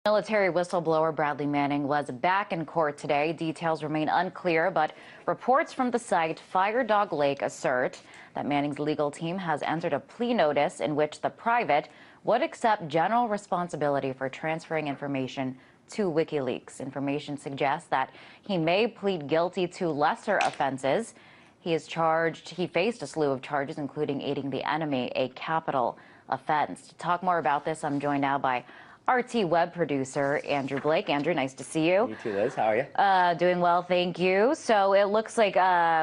Military whistleblower Bradley Manning was back in court today. Details remain unclear, but reports from the site Fire Dog Lake assert that Manning's legal team has entered a plea notice in which the private would accept general responsibility for transferring information to WikiLeaks. Information suggests that he may plead guilty to lesser offenses. He faced a slew of charges, including aiding the enemy, a capital offense. To talk more about this, I'm joined now by RT web producer Andrew Blake. Andrew, nice to see you. You too, Liz. How are you? Doing well, thank you. So it looks like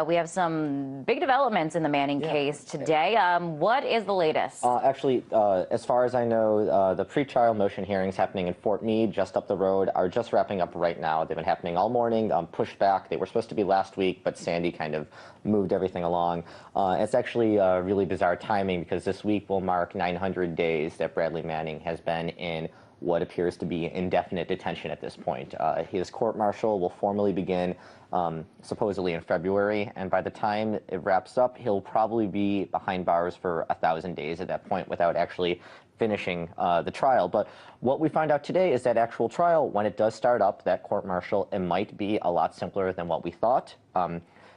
we have some big developments in the Manning case today. What is the latest? Actually, as far as I know, the pretrial motion hearings happening in Fort Meade, just up the road, are just wrapping up right now. They've been happening all morning, pushed back. They were supposed to be last week, but Sandy kind of moved everything along. It's actually really bizarre timing because this week will mark 900 days that Bradley Manning has been in what appears to be indefinite detention at this point. His court-martial will formally begin supposedly in February, and by the time it wraps up, he'll probably be behind bars for 1,000 days at that point without actually finishing the trial. But what we find out today is that actual trial, when it does start up, that court-martial, it might be a lot simpler than what we thought.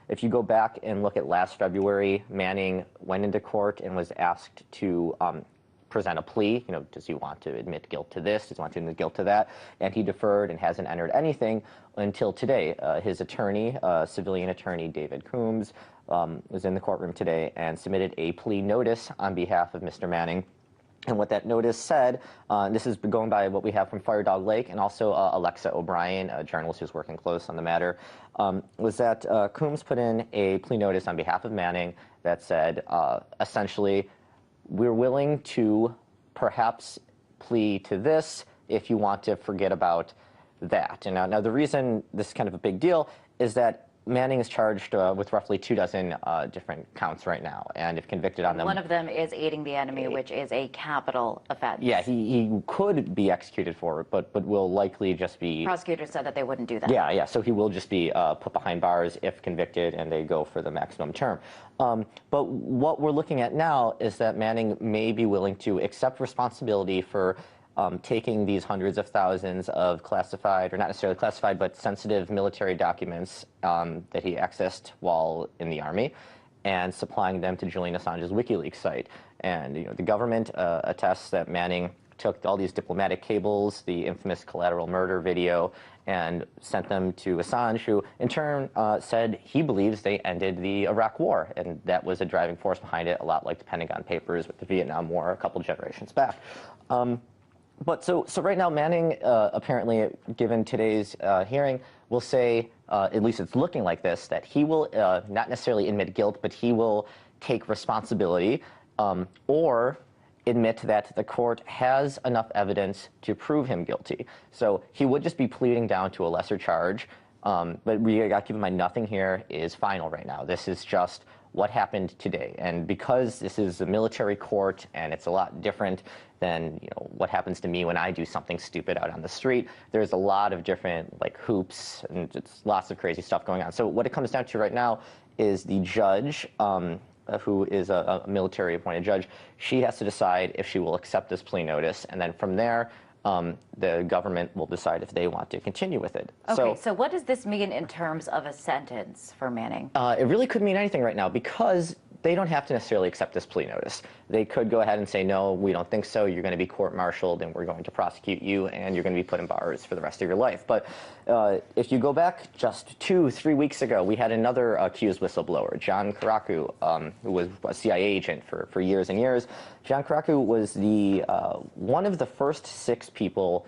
If you go back and look at last February, Manning went into court and was asked to present a plea. You know, does he want to admit guilt to this? Does he want to admit guilt to that? And he deferred and hasn't entered anything until today. His attorney, civilian attorney David Coombs, was in the courtroom today and submitted a plea notice on behalf of Mr. Manning. And what that notice said, this is going by what we have from Fire Dog Lake and also Alexa O'Brien, a journalist who's working close on the matter, was that Coombs put in a plea notice on behalf of Manning that said, essentially, we're willing to perhaps plea to this if you want to forget about that. And now the reason this is kind of a big deal is that Manning is charged with roughly 24 different counts right now, and if convicted on them... One of them is aiding the enemy, which is a capital offense. Yeah, he could be executed for it, but will likely just be... Prosecutors said that they wouldn't do that. Yeah, so he will just be put behind bars if convicted, and they go for the maximum term. But what we're looking at now is that Manning may be willing to accept responsibility for taking these hundreds of thousands of classified, or not necessarily classified, but sensitive military documents that he accessed while in the Army and supplying them to Julian Assange's WikiLeaks site. And the government attests that Manning took all these diplomatic cables, the infamous collateral murder video, and sent them to Assange, who in turn said he believes they ended the Iraq War, and that was a driving force behind it, a lot like the Pentagon Papers with the Vietnam War a couple generations back. But so right now, Manning, apparently, given today's hearing, will say, at least it's looking like this, that he will not necessarily admit guilt, but he will take responsibility or admit that the court has enough evidence to prove him guilty. So he would just be pleading down to a lesser charge, but we got to keep in mind nothing here is final right now. This is just what happened today. And because this is a military court and it's a lot different than what happens to me when I do something stupid out on the street, there's a lot of different hoops and it's lots of crazy stuff going on. So what it comes down to right now is the judge, who is a military appointed judge, she has to decide if she will accept this plea notice, and then from there the government will decide if they want to continue with it. Okay, so what does this mean in terms of a sentence for Manning? It really could mean anything right now because they don't have to necessarily accept this plea notice. They could go ahead and say, no, we don't think so, you're going to be court-martialed and we're going to prosecute you and you're going to be put in bars for the rest of your life. But if you go back just 2-3 weeks ago, we had another accused whistleblower, John Karaku, who was a CIA agent for years and years. John Karaku was one of the first 6 people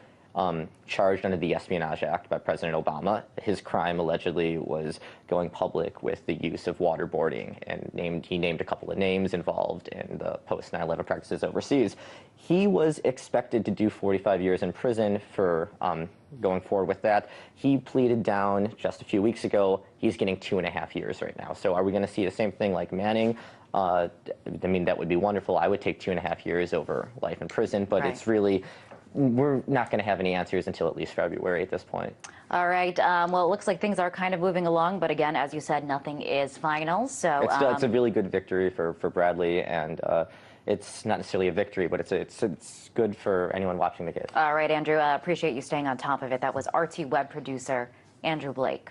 charged under the Espionage Act by President Obama. His crime allegedly was going public with the use of waterboarding, and he named a couple of names involved in the post-9/11 practices overseas. He was expected to do 45 years in prison for going forward with that. He pleaded down just a few weeks ago. He's getting 2.5 years right now. So are we going to see the same thing like Manning? I mean, that would be wonderful. I would take 2.5 years over life in prison, but It's really... we're not going to have any answers until at least February at this point. All right. Well, it looks like things are kind of moving along, but again, as you said, nothing is final. So it's a really good victory for Bradley, and it's not necessarily a victory, but it's good for anyone watching the case. All right, Andrew, appreciate you staying on top of it. That was RT Web producer Andrew Blake.